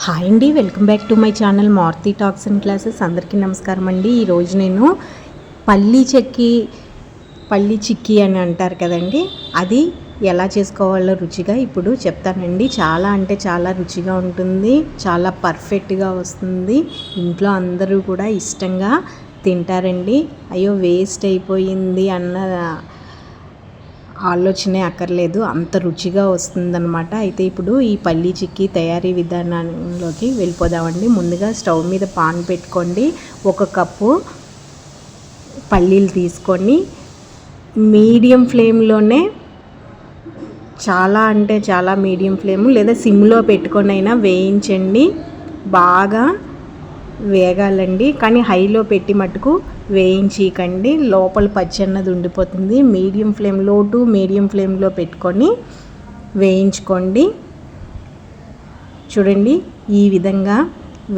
Hi అండి, welcome back to my channel Maruti talks and classes. అందరికీ నమస్కారం అండి. ఈరోజు నేను పల్లీ చిక్కీ అని అంటారు కదండి, అది ఎలా చేసుకోవాలో రుచిగా ఇప్పుడు చెప్తానండి. చాలా అంటే చాలా రుచిగా ఉంటుంది, చాలా పర్ఫెక్ట్గా వస్తుంది. ఇంట్లో అందరూ కూడా ఇష్టంగా తింటారండి. అయ్యో వేస్ట్ అయిపోయింది అన్న ఆలోచనే అక్కర్లేదు, అంత రుచిగా వస్తుందన్నమాట. అయితే ఇప్పుడు ఈ పల్లీ చిక్కీ తయారీ విధానంలోకి వెళ్ళిపోదామండి. ముందుగా స్టవ్ మీద పాన్ పెట్టుకోండి. 1 కప్పు పల్లీలు తీసుకొని మీడియం ఫ్లేమ్లోనే, చాలా అంటే చాలా మీడియం ఫ్లేమ్ లేదా సిమ్లో పెట్టుకొని అయినా వేయించండి. బాగా వేగాలండి, కానీ హైలో పెట్టి మట్టుకు వేయించకండి, లోపల పచ్చన్నది ఉండిపోతుంది. మీడియం ఫ్లేమ్, లో టు మీడియం ఫ్లేమ్లో పెట్టుకొని వేయించుకోండి. చూడండి, ఈ విధంగా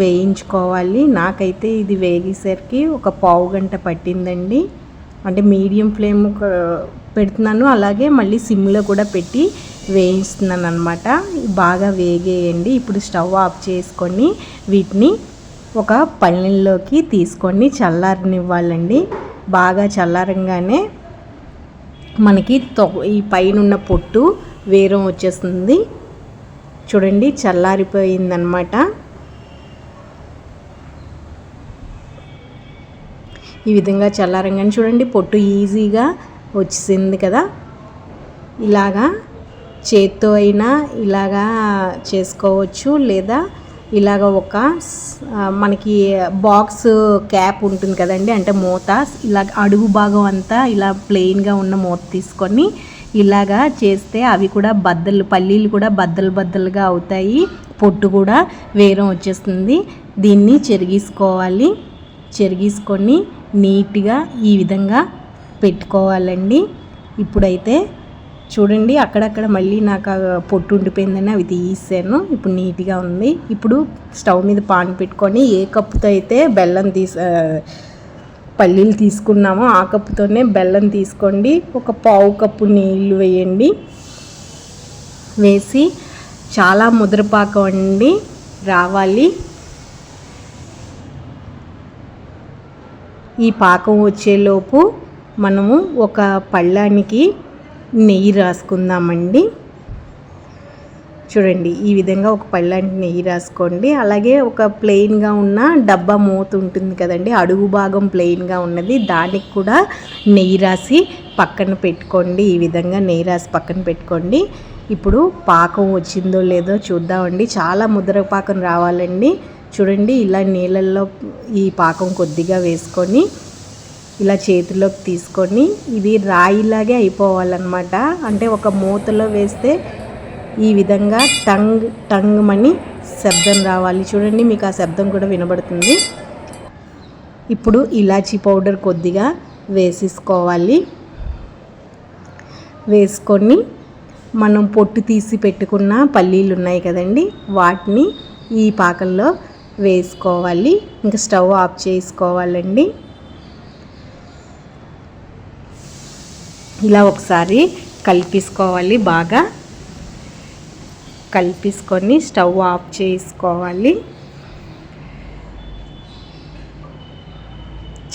వేయించుకోవాలి. నాకైతే ఇది వేగేసరికి ఒక పావు గంట పట్టిందండి. అంటే మీడియం ఫ్లేమ్ పెడుతున్నాను, అలాగే మళ్ళీ సిమ్లో కూడా పెట్టి వేయిస్తున్నాను అనమాట. బాగా వేగేయండి. ఇప్పుడు స్టవ్ ఆఫ్ చేసుకొని వీటిని ఒక పళ్ళెంలోకి తీసుకొని చల్లారనివ్వాలండి. బాగా చల్లారంగానే మనకి ఈ పైన పొట్టు వేరం వచ్చేస్తుంది. చూడండి, చల్లారిపోయిందనమాట. ఈ విధంగా చల్లారంగానే చూడండి, పొట్టు ఈజీగా వచ్చేసింది కదా. ఇలాగా చేత్తో అయినా ఇలాగా చేసుకోవచ్చు, లేదా ఇలాగ మనకి బాక్స్ క్యాప్ ఉంటుంది కదండి, అంటే మూత, ఇలా అడుగు భాగం అంతా ఇలా ప్లెయిన్గా ఉన్న మూత తీసుకొని ఇలాగా చేస్తే అవి కూడా పల్లీలు కూడా బద్దలుగా అవుతాయి, పొట్టు కూడా వేరం వచ్చేస్తుంది. దీన్ని చెరిగేసుకొని నీట్గా ఈ విధంగా పెట్టుకోవాలండి. ఇప్పుడైతే చూడండి, అక్కడక్కడ మళ్ళీ నాకు పొట్టు ఉండిపోయిందని అవి తీసాను. ఇప్పుడు నీట్గా ఉంది. ఇప్పుడు స్టవ్ మీద పాన్ పెట్టుకొని ఏ కప్పుతో అయితే పల్లీలు తీసుకున్నామో ఆ కప్పుతోనే బెల్లం తీసుకోండి. ఒక పావు కప్పు నీళ్ళు వేయండి. వేసి చాలా ముద్రపాకం అండి రావాలి. ఈ పాకం వచ్చేలోపు మనము ఒక పళ్ళానికి నెయ్యి రాసుకుందామండి. చూడండి, ఈ విధంగా ఒక పళ్ళానికి నెయ్యి రాసుకోండి. అలాగే ఒక ప్లెయిన్గా ఉన్న డబ్బా మూత ఉంటుంది కదండి, అడుగు భాగం ప్లెయిన్గా ఉన్నది, దానికి కూడా నెయ్యి రాసి పక్కన పెట్టుకోండి. ఈ విధంగా నెయ్యి రాసి పక్కన పెట్టుకోండి. ఇప్పుడు పాకం వచ్చిందో లేదో చూద్దామండి. చాలా ముద్ర పాకం రావాలండి. చూడండి, ఇలా నీళ్ళల్లో ఈ పాకం కొద్దిగా వేసుకొని ఇలా చేతిలోకి తీసుకొని, ఇది రాయిలాగే అయిపోవాలన్నమాట. అంటే ఒక మూతలో వేస్తే ఈ విధంగా టంగ్ మని శబ్దం రావాలి. చూడండి, మీకు ఆ శబ్దం కూడా వినబడుతుంది. ఇప్పుడు ఇలాచీ పౌడర్ కొద్దిగా వేసేసుకోవాలి. వేసుకొని మనం పొట్టు తీసి పెట్టుకున్న పల్లీలు ఉన్నాయి కదండి, వాటిని ఈ పాకంలో వేసుకోవాలి. ఇంకా స్టవ్ ఆఫ్ చేసుకోవాలండి. ఇలా ఒకసారి కలిపేసుకోవాలి. బాగా కలిపేసుకొని స్టవ్ ఆఫ్ చేసుకోవాలి.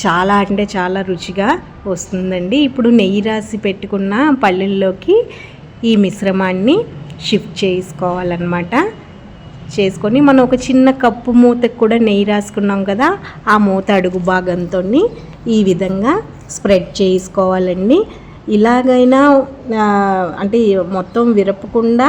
చాలా అంటే చాలా రుచిగా వస్తుందండి. ఇప్పుడు నెయ్యి రాసి పెట్టుకున్న పళ్ళెల్లోకి ఈ మిశ్రమాన్ని షిఫ్ట్ చేసుకోవాలన్నమాట. చేసుకొని మనం ఒక చిన్న కప్పు మూతకు కూడా నెయ్యి రాసుకున్నాం కదా, ఆ మూత అడుగు భాగంతో ఈ విధంగా స్ప్రెడ్ చేసుకోవాలండి. ఇలాగైనా అంటే మొత్తం విరపకుండా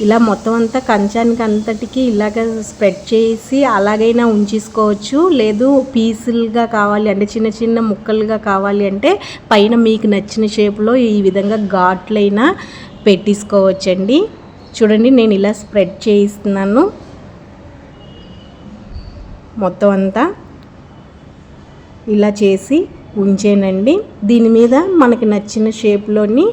ఇలా మొత్తం అంతా కంచానికి అంతటికి ఇలాగ స్ప్రెడ్ చేసి అలాగైనా ఉంచేసుకోవచ్చు. లేదు పీసులుగా కావాలి అంటే చిన్న చిన్న ముక్కలుగా కావాలి అంటే పైన మీకు నచ్చిన షేప్లో ఈ విధంగా ఘాట్లైనా పెట్టేసుకోవచ్చండి. చూడండి, నేను ఇలా స్ప్రెడ్ చేయిస్తున్నాను మొత్తం అంతా. ఇలా చేసి ఉంచేనండి. దీని మీద మనకి నచ్చిన షేప్లోని,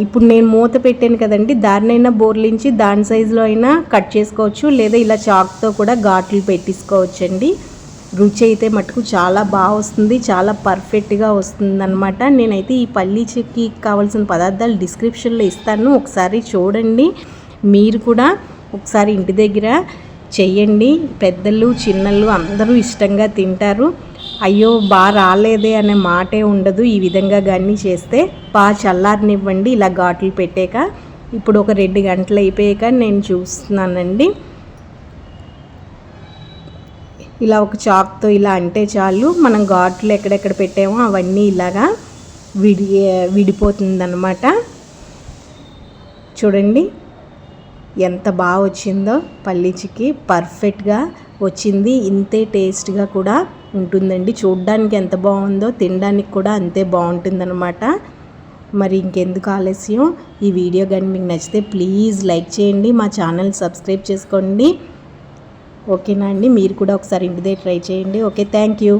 ఇప్పుడు నేను మూత పెట్టాను కదండి, దాన్నైనా బోర్లించి దాని సైజులో అయినా కట్ చేసుకోవచ్చు, లేదా ఇలా చాక్తో కూడా ఘాట్లు పెట్టేసుకోవచ్చండి. రుచి అయితే మటుకు చాలా బాగా వస్తుంది, చాలా పర్ఫెక్ట్గా వస్తుంది అనమాట. నేనైతే ఈ పల్లీ చిక్కీకి కావాల్సిన పదార్థాలు డిస్క్రిప్షన్లో ఇస్తాను, ఒకసారి చూడండి. మీరు కూడా ఒకసారి ఇంటి దగ్గర చెయ్యండి. పెద్దలు చిన్నలు అందరూ ఇష్టంగా తింటారు. అయ్యో బాగా రాలేదే అనే మాటే ఉండదు ఈ విధంగా కానీ చేస్తే. బాగా చల్లారనివ్వండి ఇలా ఘాట్లు పెట్టాక. ఇప్పుడు ఒక 2 గంటలు అయిపోయాక నేను చూస్తున్నానండి. ఇలా ఒక చాక్తో ఇలా అంటే చాలు, మనం ఘాట్లు ఎక్కడెక్కడ పెట్టామో అవన్నీ ఇలాగా విడిపోతుందన్నమాట. చూడండి ఎంత బాగా వచ్చిందో పల్లీ చిక్కీ, పర్ఫెక్ట్గా వచ్చింది. ఇంతే టేస్ట్గా కూడా ఉంటుందండి. చూడడానికి ఎంత బాగుందో తినడానికి కూడా అంతే బాగుంటుందన్నమాట. మరి ఇంకెందుకు ఆలస్యం, ఈ వీడియో కానీ మీకు నచ్చితే ప్లీజ్ లైక్ చేయండి, మా ఛానల్ సబ్స్క్రైబ్ చేసుకోండి. ఓకేనా అండి, మీరు కూడా ఒకసారి ఇంటి దగ్గర ట్రై చేయండి. Okay, thank you.